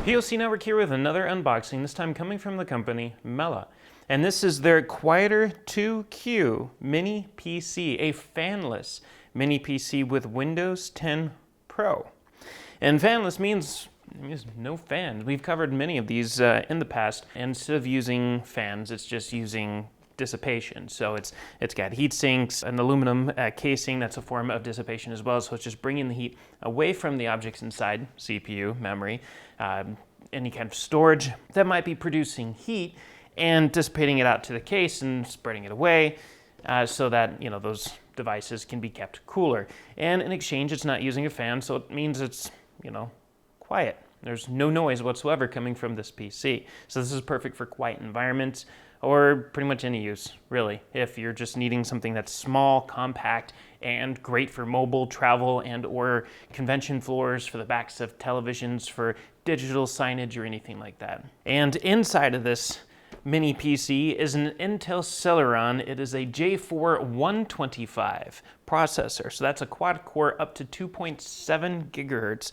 POC Network here with another unboxing, this time coming from the company MeLE. And this is their Quieter2Q mini PC, a fanless mini PC with Windows 10 Pro. And fanless means no fan. We've covered many of these in the past, and instead of using fans, it's just using dissipation. So it's got heat sinks, an aluminum casing that's a form of dissipation as well. So it's just bringing the heat away from the objects inside, CPU, memory, any kind of storage that might be producing heat, and dissipating it out to the case and spreading it away so that those devices can be kept cooler. And in exchange, it's not using a fan, so it means it's quiet. There's no noise whatsoever coming from this PC. So this is perfect for quiet environments, or pretty much any use, really. If you're just needing something that's small, compact, and great for mobile travel and or convention floors, for the backs of televisions, for digital signage or anything like that. And inside of this mini PC is an Intel Celeron. It is a J4 125 processor. So that's a quad core up to 2.7 gigahertz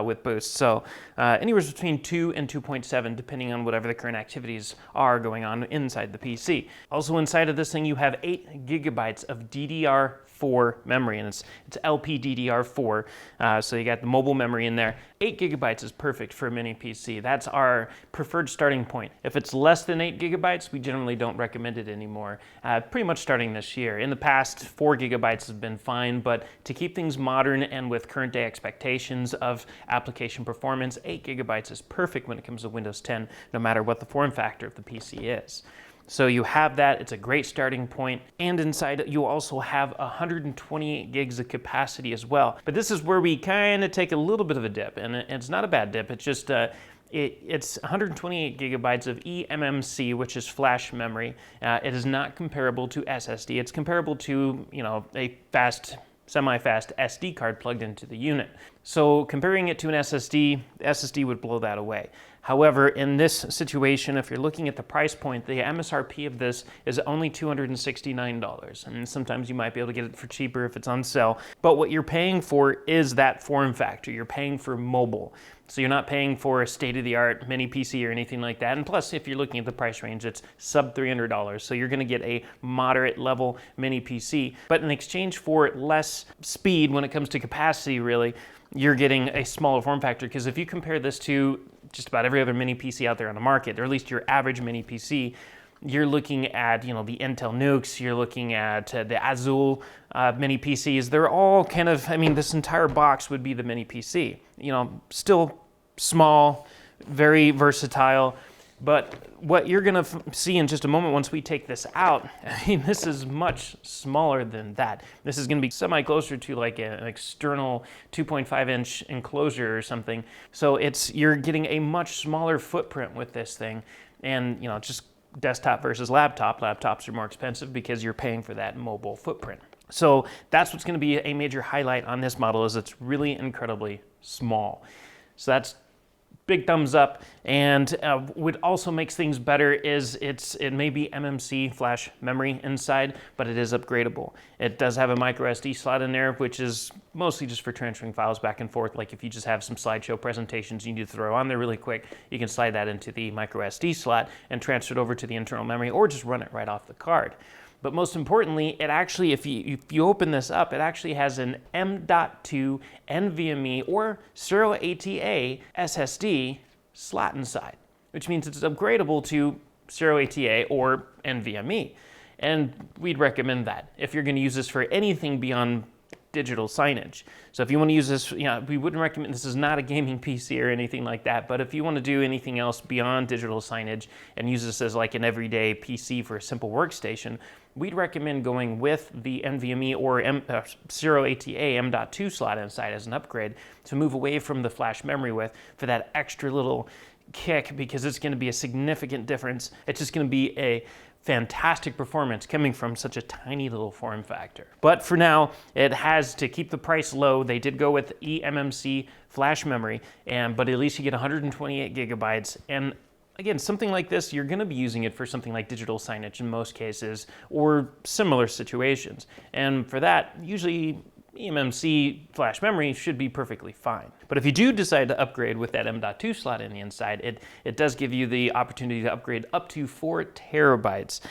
with boost. So anywhere between 2 and 2.7, depending on whatever the current activities are going on inside the PC. Also inside of this thing, you have 8 gigabytes of DDR4 memory, and it's LPDDR4. So you got the mobile memory in there. 8 gigabytes is perfect for a mini PC. That's our preferred starting point. If it's less than 8 gigabytes, we generally don't recommend it anymore. Pretty much starting this year. In the past, 4 gigabytes has been fine, but to keep things modern and with current day expectations of application performance, 8 gigabytes is perfect when it comes to Windows 10, no matter what the form factor of the PC is. So you have that, it's a great starting point, and inside you also have 128 gigs of capacity as well. But this is where we kind of take a little bit of a dip, and it's not a bad dip, it's just it's 128 gigabytes of eMMC, which is flash memory. It is not comparable to SSD. It's comparable to a semi-fast SD card plugged into the unit. So comparing it to an SSD, the SSD would blow that away. However, in this situation, if you're looking at the price point, the MSRP of this is only $269. And sometimes you might be able to get it for cheaper if it's on sale. But what you're paying for is that form factor. You're paying for mobile. So you're not paying for a state-of-the-art mini PC or anything like that. And plus, if you're looking at the price range, it's sub $300. So you're going to get a moderate level mini PC. But in exchange for less speed when it comes to capacity, really, you're getting a smaller form factor. Because if you compare this to just about every other mini PC out there on the market, or at least your average mini PC, you're looking at the Intel Nukes, you're looking at the Azul mini PCs. They're all kind of, this entire box would be the mini PC. Still small, very versatile, but what you're gonna see in just a moment once we take this out, this is much smaller than that. This is gonna be semi-closer to like an external 2.5-inch enclosure or something. So you're getting a much smaller footprint with this thing, and just desktop versus laptop. Laptops are more expensive because you're paying for that mobile footprint. So that's what's gonna be a major highlight on this model, is it's really incredibly small. So that's big thumbs up. And what also makes things better is it may be MMC flash memory inside, but it is upgradable. It does have a micro SD slot in there, which is mostly just for transferring files back and forth. Like if you just have some slideshow presentations you need to throw on there really quick, you can slide that into the micro SD slot and transfer it over to the internal memory, or just run it right off the card. But most importantly, it actually, if you open this up, it actually has an M.2 NVMe or serial ATA SSD slot inside, which means it's upgradable to serial ATA or NVMe. And we'd recommend that if you're going to use this for anything beyond digital signage. So if you want to use this, we wouldn't recommend, this is not a gaming PC or anything like that, but if you want to do anything else beyond digital signage and use this as like an everyday PC for a simple workstation, we'd recommend going with the NVMe or serial ATA M.2 slot inside as an upgrade to move away from the flash memory with for that extra little kick, because it's going to be a significant difference. It's just going to be a fantastic performance coming from such a tiny little form factor. But for now, it has, to keep the price low, they did go with eMMC flash memory, but at least you get 128 gigabytes. And again, something like this, you're going to be using it for something like digital signage in most cases, or similar situations. And for that, usually eMMC flash memory should be perfectly fine. But if you do decide to upgrade with that M.2 slot in the inside, it does give you the opportunity to upgrade up to 4 terabytes.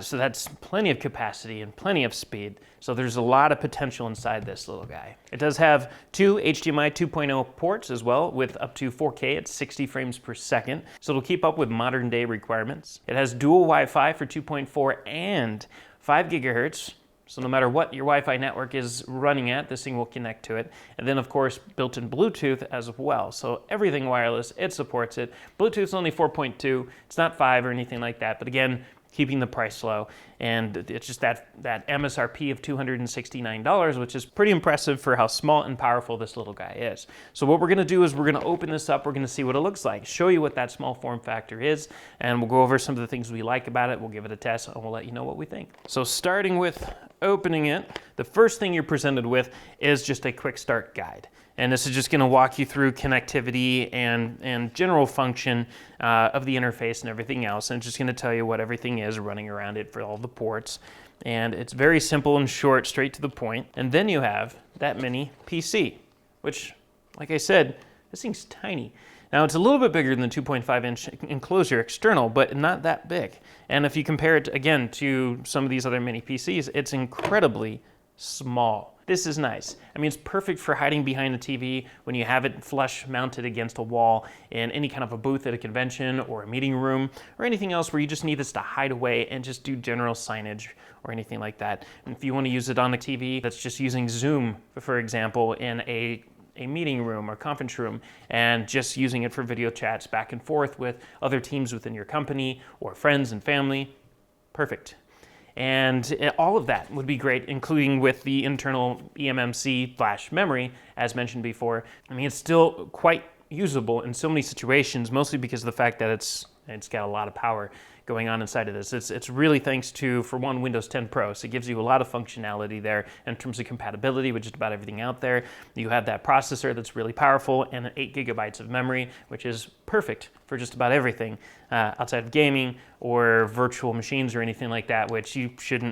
So that's plenty of capacity and plenty of speed. So there's a lot of potential inside this little guy. It does have 2 HDMI 2.0 ports as well, with up to 4K at 60 frames per second. So it'll keep up with modern day requirements. It has dual Wi-Fi for 2.4 and 5 gigahertz. So no matter what your Wi-Fi network is running at, this thing will connect to it. And then of course, built-in Bluetooth as well. So everything wireless, it supports it. Bluetooth's only 4.2, it's not 5 or anything like that. But again, keeping the price low, and it's just that MSRP of $269, which is pretty impressive for how small and powerful this little guy is. So what we're gonna do is we're gonna open this up, we're gonna see what it looks like, show you what that small form factor is, and we'll go over some of the things we like about it, we'll give it a test, and we'll let you know what we think. So starting with opening it, the first thing you're presented with is just a quick start guide. And this is just going to walk you through connectivity and general function of the interface and everything else. And it's just going to tell you what everything is running around it for all the ports. And it's very simple and short, straight to the point. And then you have that mini PC, which, like I said, this thing's tiny. Now it's a little bit bigger than the 2.5-inch enclosure external, but not that big. And if you compare it, again, to some of these other mini PCs, it's incredibly small. This is nice. I mean, it's perfect for hiding behind a TV when you have it flush mounted against a wall in any kind of a booth at a convention or a meeting room or anything else where you just need this to hide away and just do general signage or anything like that. And if you want to use it on a TV that's just using Zoom, for example, in a meeting room or conference room and just using it for video chats back and forth with other teams within your company or friends and family, perfect. And all of that would be great, including with the internal eMMC flash memory, as mentioned before. I mean, it's still quite usable in so many situations, mostly because of the fact that it's got a lot of power going on inside of this. It's really thanks to, for one, Windows 10 Pro. So it gives you a lot of functionality there in terms of compatibility with just about everything out there. You have that processor that's really powerful and 8 gigabytes of memory, which is perfect for just about everything outside of gaming or virtual machines or anything like that, which you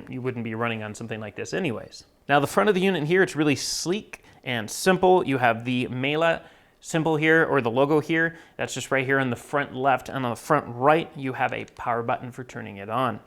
wouldn't be running on something like this anyways. Now the front of the unit here, it's really sleek and simple. You have the MeLE symbol here, or the logo here. That's just right here on the front left, and on the front right, you have a power button for turning it on.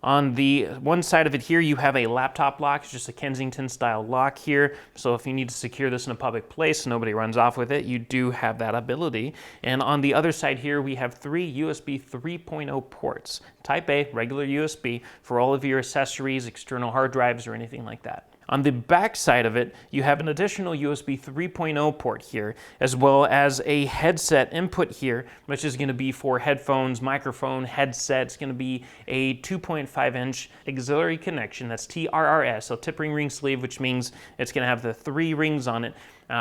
On the one side of it here, you have a laptop lock. It's just a Kensington style lock here. So if you need to secure this in a public place, so nobody runs off with it, you do have that ability. And on the other side here, we have 3 USB 3.0 ports. Type A, regular USB, for all of your accessories, external hard drives, or anything like that. On the back side of it, you have an additional USB 3.0 port here, as well as a headset input here, which is going to be for headphones, microphone, headset. It's going to be a 2.5-inch auxiliary connection. That's TRRS, so tip ring sleeve, which means it's going to have the 3 rings on it,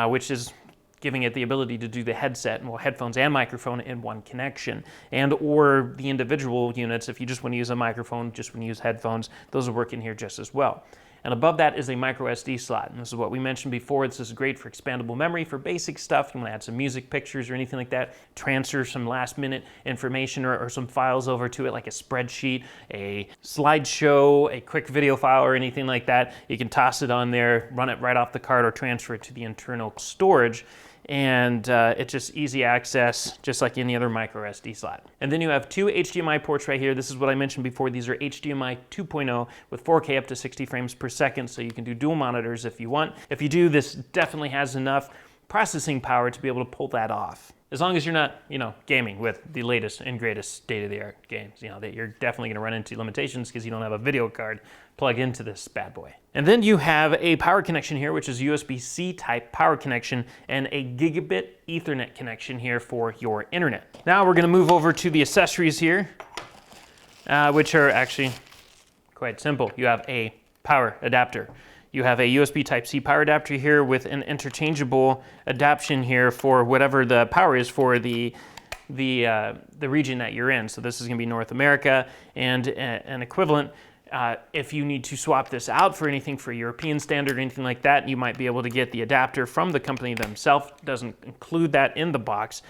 which is giving it the ability to do the headset, well, headphones and microphone in one connection. And or the individual units, if you just want to use a microphone, just want to use headphones, those will work in here just as well. And above that is a micro SD slot. And this is what we mentioned before. This is great for expandable memory for basic stuff. You want to add some music, pictures, or anything like that. Transfer some last minute information or some files over to it, like a spreadsheet, a slideshow, a quick video file, or anything like that. You can toss it on there, run it right off the card, or transfer it to the internal storage. And it's just easy access, just like any other micro SD slot. And then you have 2 HDMI ports right here. This is what I mentioned before. These are HDMI 2.0 with 4K up to 60 frames per second, so you can do dual monitors if you want. If you do, this definitely has enough processing power to be able to pull that off. As long as you're not, gaming with the latest and greatest state-of-the-art games, that you're definitely gonna run into limitations because you don't have a video card plug into this bad boy. And then you have a power connection here, which is USB-C type power connection, and a gigabit Ethernet connection here for your internet. Now we're gonna move over to the accessories here, which are actually quite simple. You have a power adapter. You have a USB Type-C power adapter here with an interchangeable adaptation here for whatever the power is for the region that you're in. So this is going to be North America, and an equivalent. If you need to swap this out for anything for European standard or anything like that, you might be able to get the adapter from the company themselves. Doesn't include that in the box,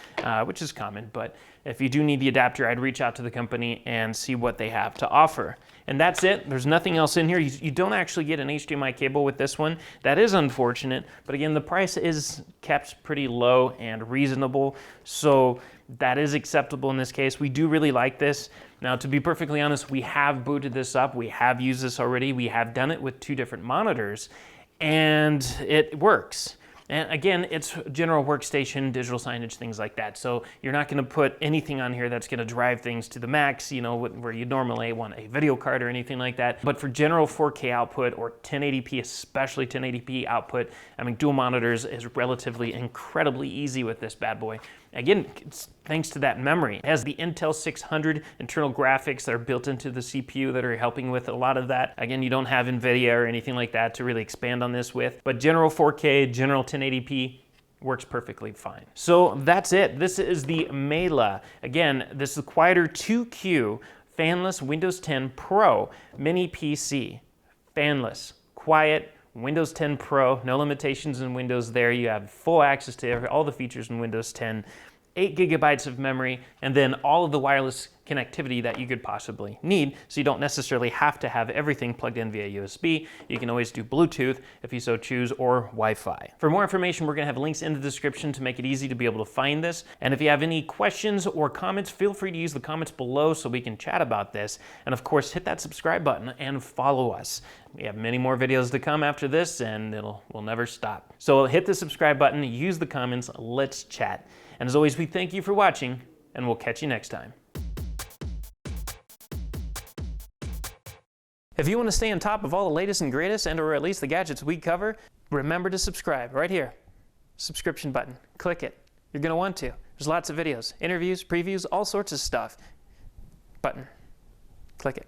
which is common, but if you do need the adapter, I'd reach out to the company and see what they have to offer. And that's it. There's nothing else in here. You don't actually get an HDMI cable with this one. That is unfortunate, but again, the price is kept pretty low and reasonable, so that is acceptable in this case. We do really like this. Now, to be perfectly honest, we have booted this up. We have used this already. We have done it with 2 different monitors, and it works. And again, it's general workstation, digital signage, things like that. So you're not going to put anything on here that's going to drive things to the max, you know, where you normally want a video card or anything like that. But for general 4K output or 1080p, especially 1080p output, I mean, dual monitors is relatively incredibly easy with this bad boy. Again, it's thanks to that memory. It has the Intel 600 internal graphics that are built into the CPU that are helping with a lot of that. Again, you don't have NVIDIA or anything like that to really expand on this with, but general 4K, general 1080p, works perfectly fine. So that's it. This is the MeLE. Again, this is the Quieter2Q Fanless Windows 10 Pro Mini PC. Fanless, quiet, Windows 10 Pro, no limitations in Windows there. You have full access to all the features in Windows 10, 8 gigabytes of memory, and then all of the wireless connectivity that you could possibly need, so you don't necessarily have to have everything plugged in via USB. You can always do Bluetooth if you so choose, or Wi-Fi. For more information, we're gonna have links in the description to make it easy to be able to find this. And if you have any questions or comments, feel free to use the comments below so we can chat about this. And of course, hit that subscribe button and follow us. We have many more videos to come after this, and we'll never stop. So hit the subscribe button, use the comments, let's chat. And as always, we thank you for watching, and we'll catch you next time. If you want to stay on top of all the latest and greatest, and or at least the gadgets we cover, remember to subscribe right here. Subscription button. Click it. You're going to want to. There's lots of videos, interviews, previews, all sorts of stuff. Button. Click it.